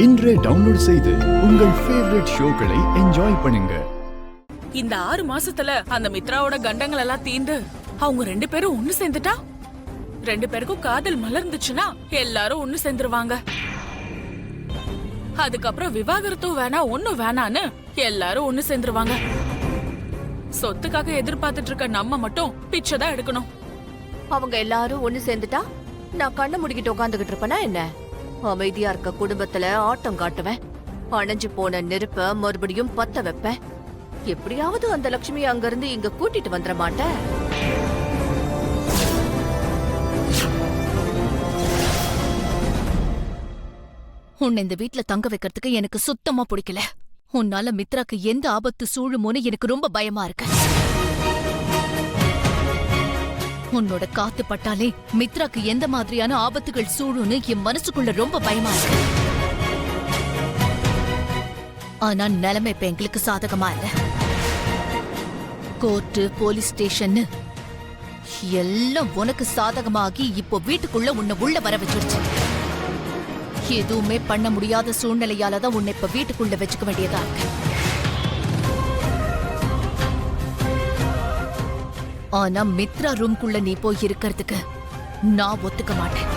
இன்றே டவுன்லோட் செய்து உங்கள் ஃபேவரட் ஷோக்களை என்ஜாய் பண்ணுங்க. இந்த 6 மாசத்துல அந்த மித்ராவோட கண்டங்கள் எல்லாம் தீந்து அவங்க 2 பேரும் ஒண்ணு சேர்ந்துட்டா 2 பேருக்கும் காதல் மலர்ந்துச்சுன்னா எல்லாரும் ஒண்ணு சேர்ந்துருவாங்க. அதுக்கப்புறம் விவாகரத்தும் வேணாம் ஒண்ணும் வேணான்னு எல்லாரும் ஒண்ணு சேர்ந்துருவாங்க. சொத்துக்காக எதிர்பார்த்துட்டு இருக்க நம்ம மட்டும் பிச்சைதான் எடுக்கணும். அவங்க எல்லாரும் ஒண்ணு சேர்ந்துட்டா நான் கண்ணை முடிக்கிட்டு உட்காந்துகிட்டு இருப்பேனா என்ன? அமைதியா இருக்க குடும்பத்துல ஆட்டம் காட்டுவேன். அணைஞ்சு போன நெருப்ப மறுபடியும் பத்த வைப்பேன். எப்படியாவது அந்த லட்சுமி அங்க இருந்து இங்க கூட்டிட்டு வந்துட மாட்டேன். உன்னை இந்த வீட்ல தங்க வைக்கிறதுக்கு எனக்கு சுத்தமா பிடிக்கல. உன்னால மித்ராக்கு எந்த ஆபத்து சூழுமோன்னு எனக்கு ரொம்ப பயமா இருக்கு. உன்னோட காத்து பட்டாலே மித்ராக்கு எந்த மாதிரியான ஆபத்துகள் சூழுன்னு என் மனசுக்குள்ள ரொம்ப பயமா இருக்கு. ஆனா நிலைமை இப்ப எங்களுக்கு சாதகமா இல்ல. கோர்ட்டு, போலீஸ் ஸ்டேஷன் எல்லாம் உனக்கு சாதகமாகி இப்போ வீட்டுக்குள்ள உன்னை உள்ள வர வச்சிருச்சு. எதுவுமே பண்ண முடியாத சூழ்நிலையாலதான் உன்னை இப்ப வீட்டுக்குள்ள வச்சுக்க வேண்டியதா இருக்கு. ஆனா மித்ரா ரூம்குள்ள நீ போய் இருக்கிறதுக்கு நான் ஒத்துக்க மாட்டேன்.